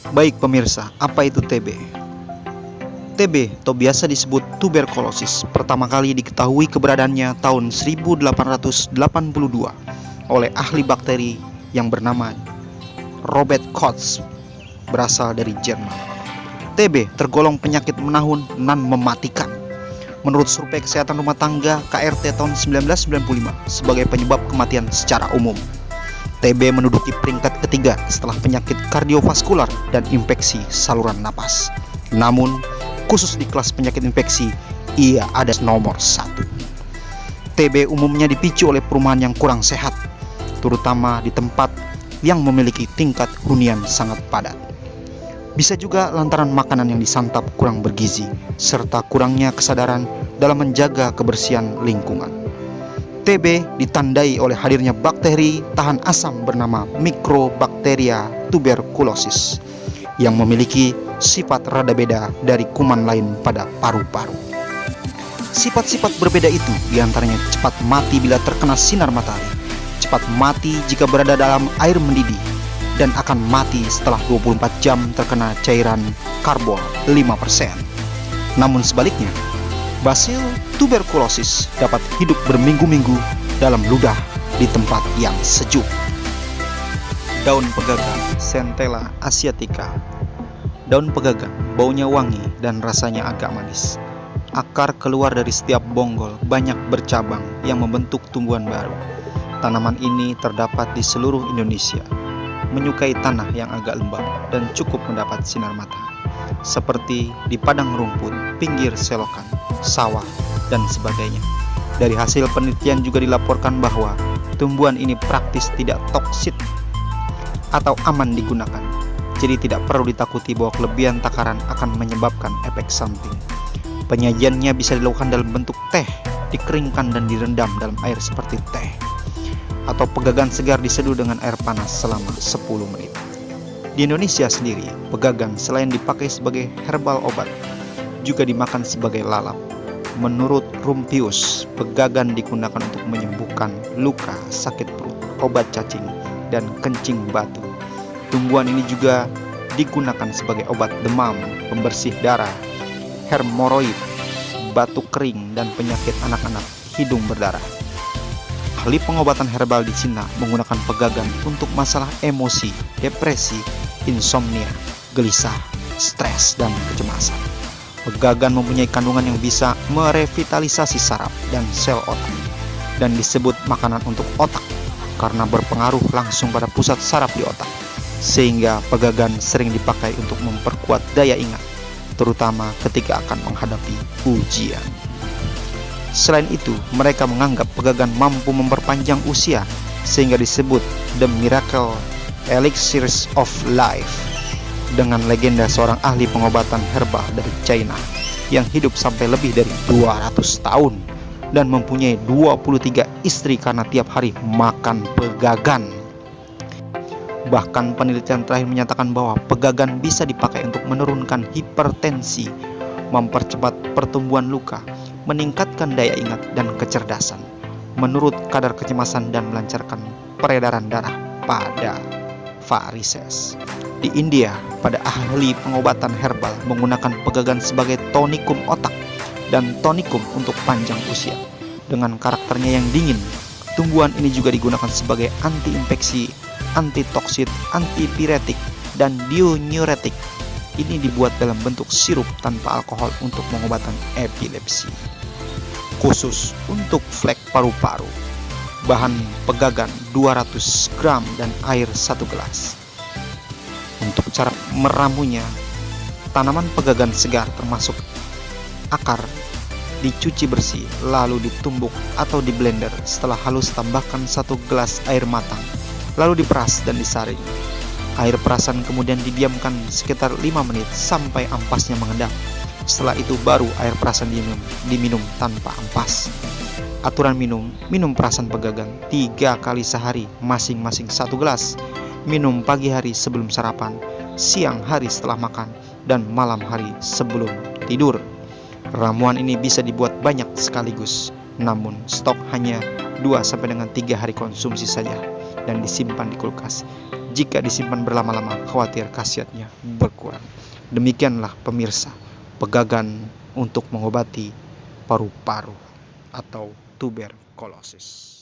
Baik pemirsa, apa itu TB? TB atau biasa disebut tuberkulosis pertama kali diketahui keberadaannya tahun 1882 oleh ahli bakteri yang bernama Robert Koch, berasal dari Jerman. TB tergolong penyakit menahun dan mematikan menurut Survei Kesehatan Rumah Tangga KRT tahun 1995 sebagai penyebab kematian secara umum. TB menduduki peringkat ketiga setelah penyakit kardiovaskular dan infeksi saluran napas. Namun, khusus di kelas penyakit infeksi, ia ada nomor 1. TB umumnya dipicu oleh perumahan yang kurang sehat, terutama di tempat yang memiliki tingkat hunian sangat padat. Bisa juga lantaran makanan yang disantap kurang bergizi, serta kurangnya kesadaran dalam menjaga kebersihan lingkungan. TB ditandai oleh hadirnya bakteri tahan asam bernama Microbacteria tuberculosis yang memiliki sifat rada beda dari kuman lain pada paru-paru. Sifat-sifat berbeda itu diantaranya cepat mati bila terkena sinar matahari, cepat mati jika berada dalam air mendidih, dan akan mati setelah 24 jam terkena cairan karbon 5%. Namun sebaliknya, basil tuberkulosis dapat hidup berminggu-minggu dalam ludah di tempat yang sejuk. Daun pegagan Centella asiatica. Daun pegagan baunya wangi dan rasanya agak manis. Akar keluar dari setiap bonggol banyak bercabang yang membentuk tumbuhan baru. Tanaman ini terdapat di seluruh Indonesia. Menyukai tanah yang agak lembab dan cukup mendapat sinar matahari, seperti di padang rumput, pinggir selokan, sawah, dan sebagainya. Dari hasil penelitian juga dilaporkan bahwa tumbuhan ini praktis tidak toksik atau aman digunakan. Jadi tidak perlu ditakuti bahwa kelebihan takaran akan menyebabkan efek samping. Penyajiannya bisa dilakukan dalam bentuk teh, dikeringkan dan direndam dalam air seperti teh, atau pegagan segar diseduh dengan air panas selama 10 menit. Di Indonesia sendiri, pegagan selain dipakai sebagai herbal obat, juga dimakan sebagai lalap. Menurut Rumpius, pegagan digunakan untuk menyembuhkan luka, sakit perut, obat cacing, dan kencing batu. Tumbuhan ini juga digunakan sebagai obat demam, pembersih darah, hemoroid, batuk kering, dan penyakit anak-anak hidung berdarah. Ahli pengobatan herbal di Cina menggunakan pegagan untuk masalah emosi, depresi, insomnia, gelisah, stres, dan kecemasan. Pegagan mempunyai kandungan yang bisa merevitalisasi saraf dan sel otak, dan disebut makanan untuk otak karena berpengaruh langsung pada pusat saraf di otak, sehingga pegagan sering dipakai untuk memperkuat daya ingat, terutama ketika akan menghadapi ujian. Selain itu, mereka menganggap pegagan mampu memperpanjang usia, sehingga disebut The Miracle Elixirs of Life, dengan legenda seorang ahli pengobatan herbal dari China yang hidup sampai lebih dari 200 tahun dan mempunyai 23 istri karena tiap hari makan pegagan. Bahkan penelitian terakhir menyatakan bahwa pegagan bisa dipakai untuk menurunkan hipertensi, mempercepat pertumbuhan luka, meningkatkan daya ingat dan kecerdasan, menurut kadar kecemasan, dan melancarkan peredaran darah pada varises. Di India, pada ahli pengobatan herbal menggunakan pegagan sebagai tonikum otak dan tonikum untuk panjang usia. Dengan karakternya yang dingin, tumbuhan ini juga digunakan sebagai anti-infeksi, antitoksit, antipiretik, dan diuretik. Ini dibuat dalam bentuk sirup tanpa alkohol untuk pengobatan epilepsi. Khusus untuk flek paru-paru, bahan pegagan 200 gram dan air 1 gelas. Untuk cara meramunya, tanaman pegagan segar termasuk akar dicuci bersih, lalu ditumbuk atau di blender. Setelah halus, tambahkan 1 gelas air matang, lalu diperas dan disaring. Air perasan kemudian didiamkan sekitar 5 menit sampai ampasnya mengendap. Setelah itu baru air perasan diminum tanpa ampas. Aturan minum perasan pegagan 3 kali sehari, masing-masing 1 gelas. Minum pagi hari sebelum sarapan, siang hari setelah makan, dan malam hari sebelum tidur. Ramuan ini bisa dibuat banyak sekaligus, namun stok hanya 2-3 hari konsumsi saja dan disimpan di kulkas. Jika disimpan berlama-lama, khawatir khasiatnya berkurang. Demikianlah pemirsa, pegagan untuk mengobati paru-paru atau tuberkulosis.